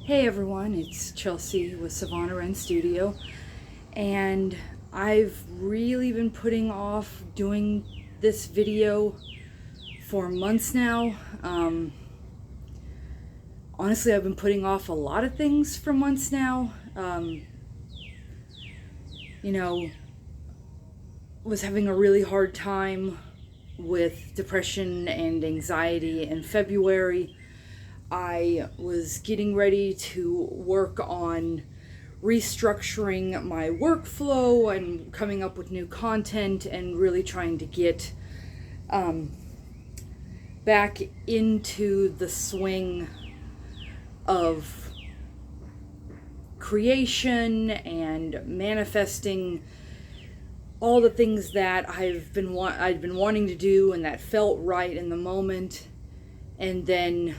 Hey everyone, it's Chelsea with Sevana Wren Studio, and I've really been putting off doing this video for months now. Honestly, I've been putting off a lot of things for months now. You know, was having a really hard time with depression and anxiety in February. I was getting ready to work on restructuring my workflow and coming up with new content and really trying to get back into the swing of creation and manifesting all the things that I'd been wanting to do and that felt right in the moment. And then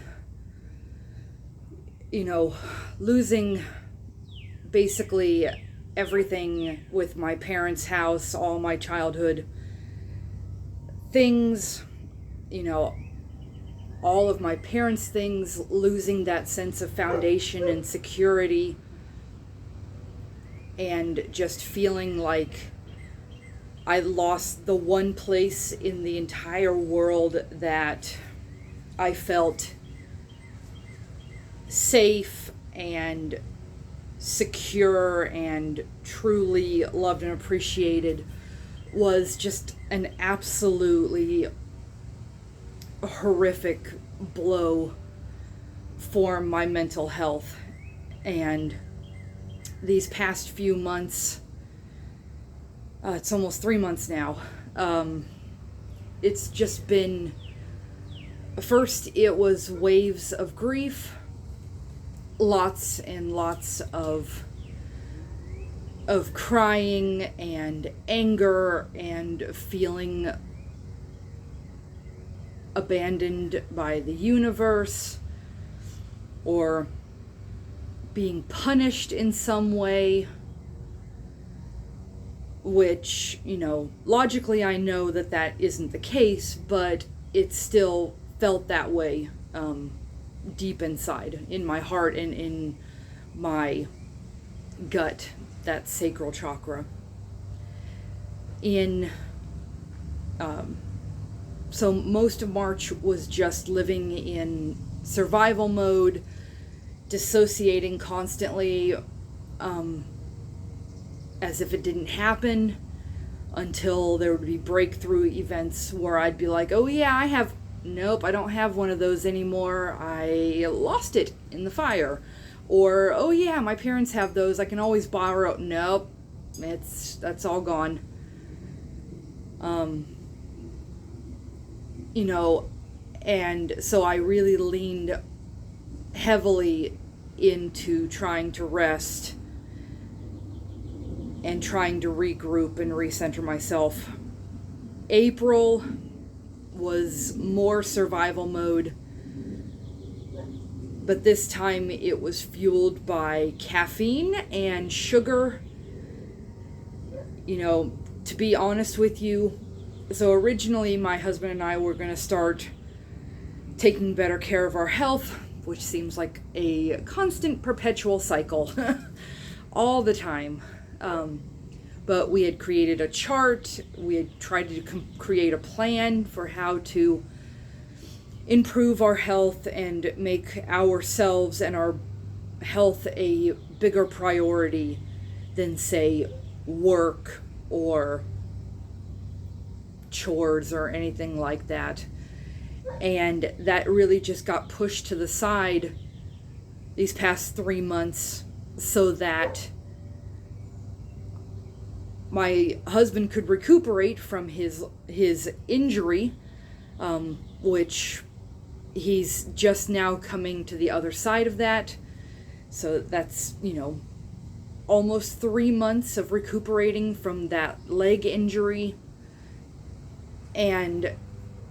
losing basically everything with my parents' house, all my childhood things, all of my parents' things, losing that sense of foundation and security, and just feeling like I lost the one place in the entire world that I felt safe and secure and truly loved and appreciated, was just an absolutely horrific blow for my mental health. And these past few months, it's almost 3 months now, it's just been, first it was waves of grief, lots and lots of crying and anger and feeling abandoned by the universe or being punished in some way, which, logically I know that that isn't the case, but it still felt that way deep inside, in my heart and in my gut, that sacral chakra. So most of March was just living in survival mode, dissociating constantly, as if it didn't happen, until there would be breakthrough events where I'd be like, oh yeah, nope, I don't have one of those anymore. I lost it in the fire. Or, oh yeah, my parents have those. I can always borrow. Nope, that's all gone. And so I really leaned heavily into trying to rest and trying to regroup and recenter myself. April was more survival mode, but this time it was fueled by caffeine and sugar. To be honest with you, so originally my husband and I were going to start taking better care of our health, which seems like a constant perpetual cycle all the time. But we had created a chart. We had tried to create a plan for how to improve our health and make ourselves and our health a bigger priority than, say, work or chores or anything like that. And that really just got pushed to the side these past 3 months so that my husband could recuperate from his injury, which he's just now coming to the other side of that. So that's, almost 3 months of recuperating from that leg injury. And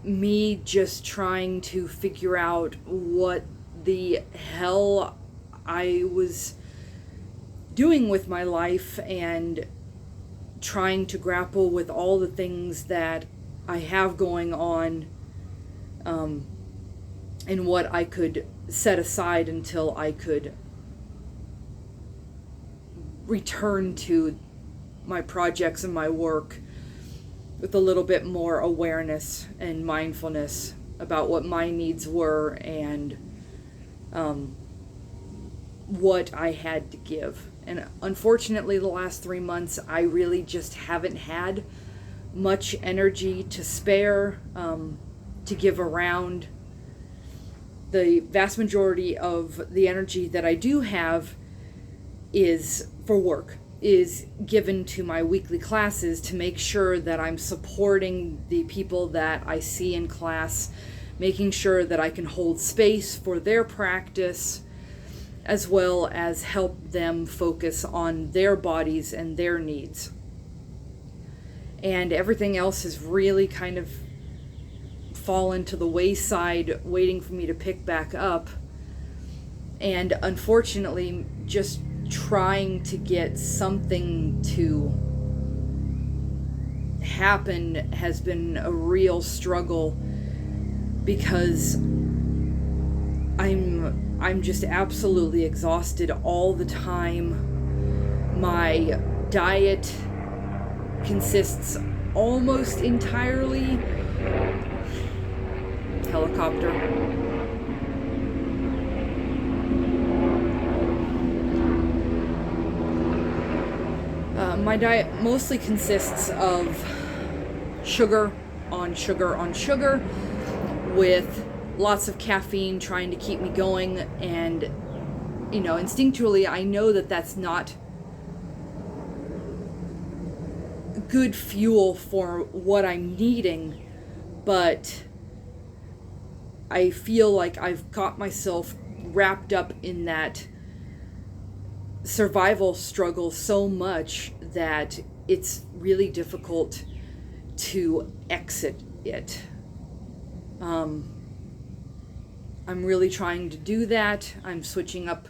me just trying to figure out what the hell I was doing with my life and trying to grapple with all the things that I have going on and what I could set aside until I could return to my projects and my work with a little bit more awareness and mindfulness about what my needs were and what I had to give. And unfortunately, the last 3 months, I really just haven't had much energy to spare, to give around. The vast majority of the energy that I do have is for work, is given to my weekly classes to make sure that I'm supporting the people that I see in class, making sure that I can hold space for their practice, as well as help them focus on their bodies and their needs. And everything else has really kind of fallen to the wayside, waiting for me to pick back up. And unfortunately, just trying to get something to happen has been a real struggle, because I'm just absolutely exhausted all the time. My diet consists almost entirely helicopter. My diet mostly consists of sugar on sugar on sugar, with lots of caffeine trying to keep me going. And, instinctually, I know that that's not good fuel for what I'm needing, but I feel like I've got myself wrapped up in that survival struggle so much that it's really difficult to exit it. I'm really trying to do that. I'm switching up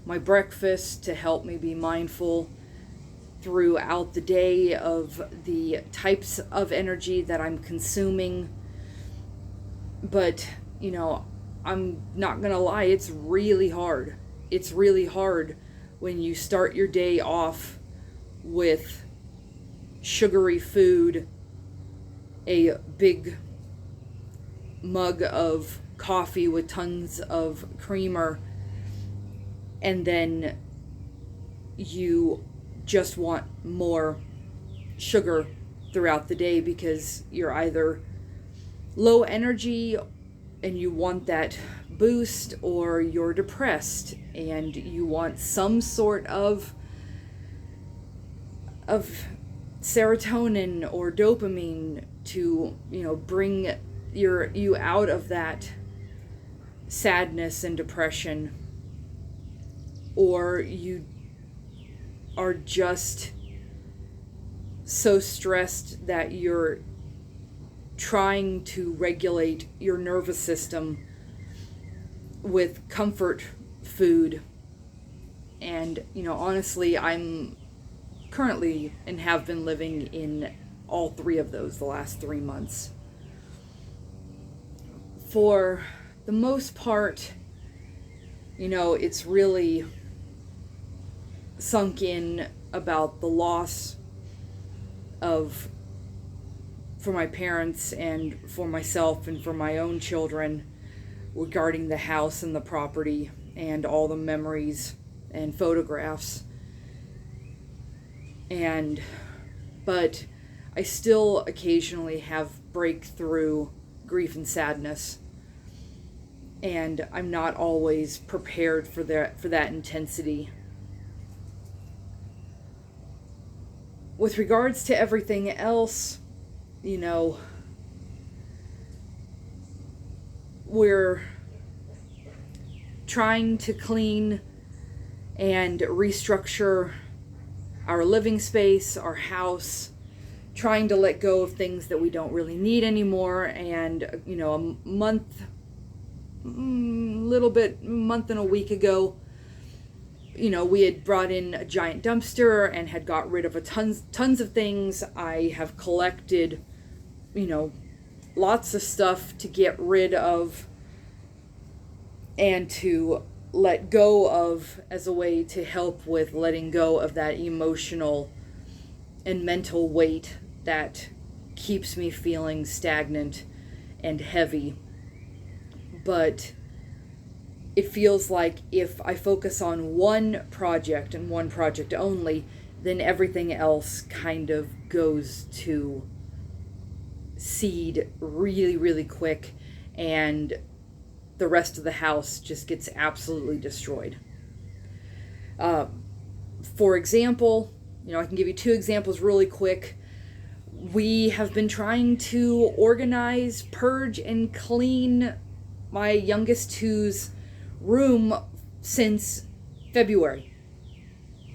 my breakfast to help me be mindful throughout the day of the types of energy that I'm consuming. But, I'm not gonna lie, it's really hard. It's really hard when you start your day off with sugary food, a big mug of coffee with tons of creamer, and then you just want more sugar throughout the day because you're either low energy and you want that boost, or you're depressed and you want some sort of serotonin or dopamine to, bring you out of that sadness and depression. Or you are just so stressed that you're trying to regulate your nervous system with comfort food. And, honestly, I'm currently and have been living in all three of those the last 3 months. For the most part, it's really sunk in about the loss for my parents and for myself and for my own children, regarding the house and the property and all the memories and photographs. But I still occasionally have breakthrough grief and sadness, and I'm not always prepared for that intensity. With regards to everything else, we're trying to clean and restructure our living space, our house, trying to let go of things that we don't really need anymore. And, a month and a week ago, we had brought in a giant dumpster and had got rid of tons of things. I have collected, lots of stuff to get rid of and to let go of, as a way to help with letting go of that emotional and mental weight that keeps me feeling stagnant and heavy. But it feels like if I focus on one project and one project only, then everything else kind of goes to seed really, really quick, and the rest of the house just gets absolutely destroyed. For example, I can give you 2 examples really quick. We have been trying to organize, purge, and clean my youngest 2's room since February.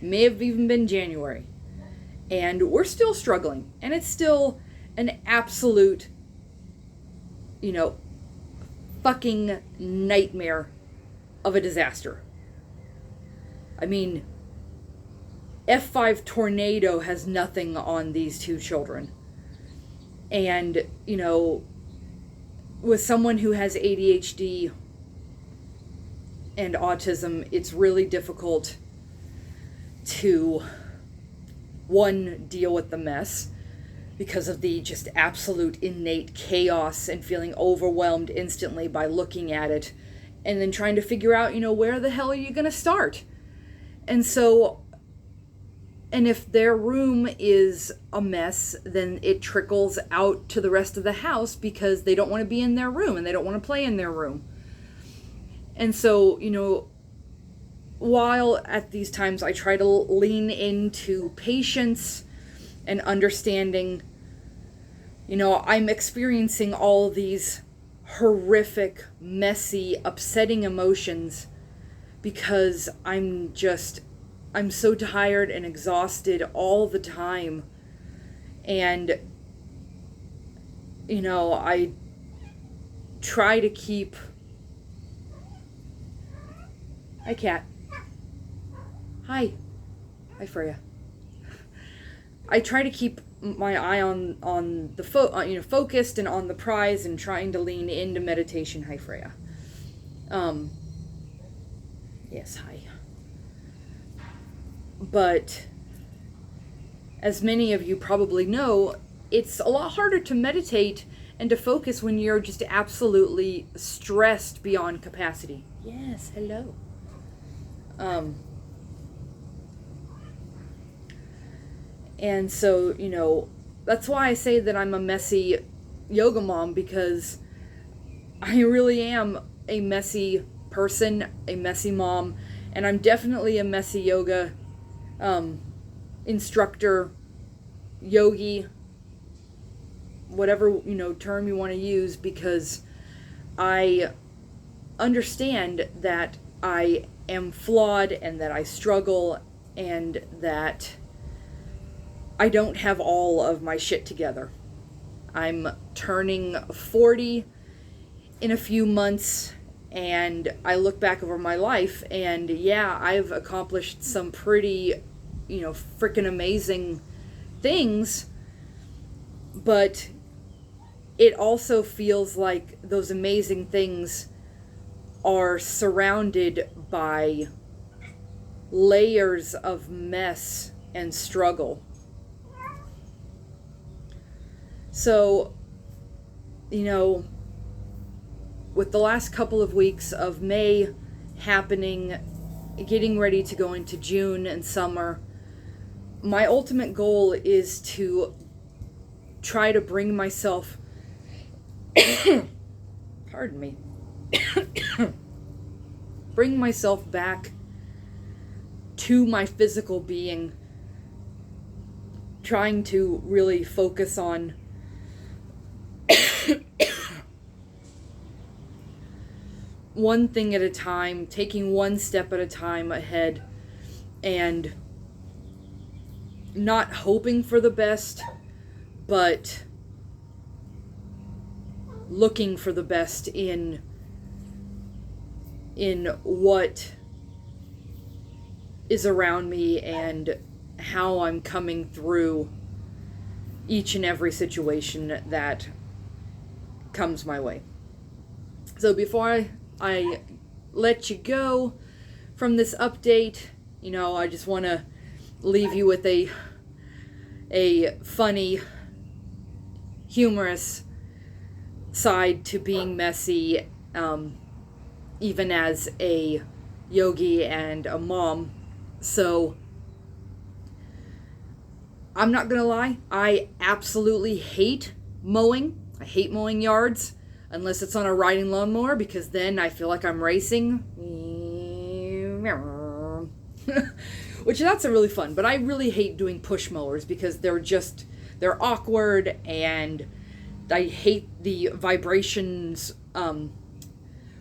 May have even been January. And we're still struggling. And it's still an absolute, fucking nightmare of a disaster. I mean, F5 tornado has nothing on these 2 children. And, with someone who has ADHD and autism, it's really difficult to, one, deal with the mess because of the just absolute innate chaos and feeling overwhelmed instantly by looking at it, and then trying to figure out, where the hell are you going to start? And so, and if their room is a mess, then it trickles out to the rest of the house because they don't want to be in their room and they don't want to play in their room. And so, while at these times I try to lean into patience and understanding, I'm experiencing all these horrific, messy, upsetting emotions because I'm so tired and exhausted all the time. And, I try to keep... Hi, cat. Hi. Hi, Freya. I try to keep my eye on the focused and on the prize, and trying to lean into meditation. Hi, Freya. Yes, hi. But as many of you probably know, it's a lot harder to meditate and to focus when you're just absolutely stressed beyond capacity. Yes, hello. And so, that's why I say that I'm a messy yoga mom, because I really am a messy person, a messy mom, and I'm definitely a messy yoga instructor, yogi, whatever, term you want to use, because I understand that I am flawed and that I struggle and that I don't have all of my shit together. I'm turning 40 in a few months, and I look back over my life, and yeah, I've accomplished some pretty, freaking amazing things, but it also feels like those amazing things are surrounded by layers of mess and struggle. So, with the last couple of weeks of May happening, getting ready to go into June and summer, my ultimate goal is to try to bring myself, pardon me, bring myself back to my physical being, trying to really focus on one thing at a time, taking one step at a time ahead, and not hoping for the best, but looking for the best in what is around me and how I'm coming through each and every situation that comes my way. So before I let you go from this update. You know, I just want to leave you with a funny, humorous side to being messy, even as a yogi and a mom. So I'm not gonna lie, I absolutely hate mowing. I hate mowing yards, unless it's on a riding lawnmower, because then I feel like I'm racing. Which that's a really fun, but I really hate doing push mowers because they're awkward, and I hate the vibrations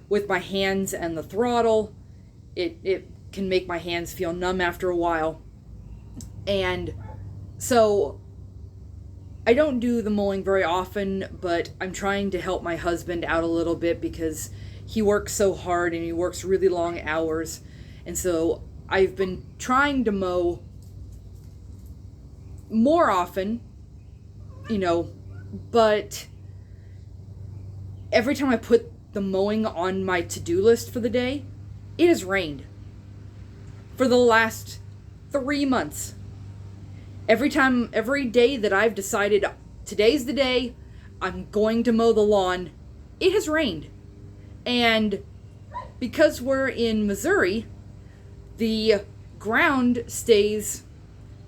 with my hands and the throttle. It can make my hands feel numb after a while. And so I don't do the mowing very often, but I'm trying to help my husband out a little bit because he works so hard and he works really long hours. And so I've been trying to mow more often, you know, but every time I put the mowing on my to-do list for the day, it has rained for the last 3 months. Every day that I've decided today's the day I'm going to mow the lawn, it has rained. And because we're in Missouri, the ground stays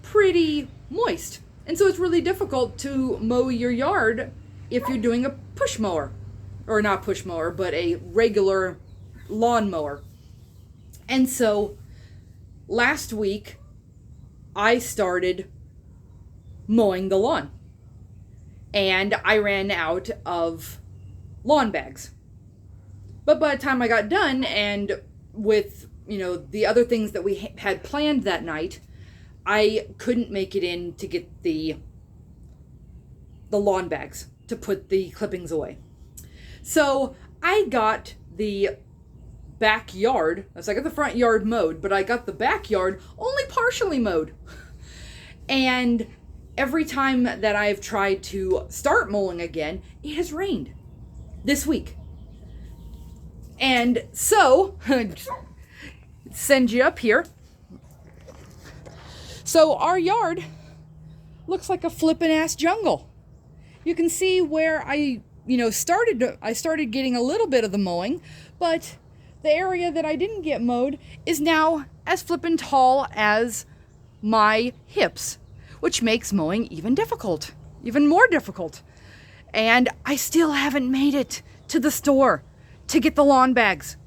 pretty moist. And so it's really difficult to mow your yard if you're doing a push mower. Or not push mower, but a regular lawn mower. And so last week, I started mowing the lawn. And I ran out of lawn bags. But by the time I got done, and with, you know, the other things that we had planned that night, I couldn't make it in to get the lawn bags to put the clippings away. So I got the backyard, so I got the front yard mowed, but I got the backyard only partially mowed. And every time that I've tried to start mowing again, it has rained this week. And so, send you up here. So our yard looks like a flippin' ass jungle. You can see where I started getting a little bit of the mowing, but the area that I didn't get mowed is now as flippin' tall as my hips, which makes mowing even more difficult. And I still haven't made it to the store to get the lawn bags.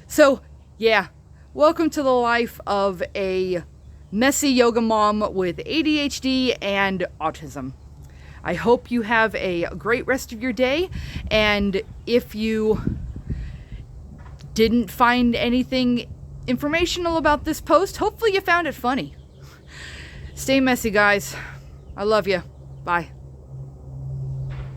So, yeah, welcome to the life of a messy yoga mom with ADHD and autism. I hope you have a great rest of your day, and if you didn't find anything informational about this post, hopefully you found it funny. Stay messy, guys. I love you. Bye.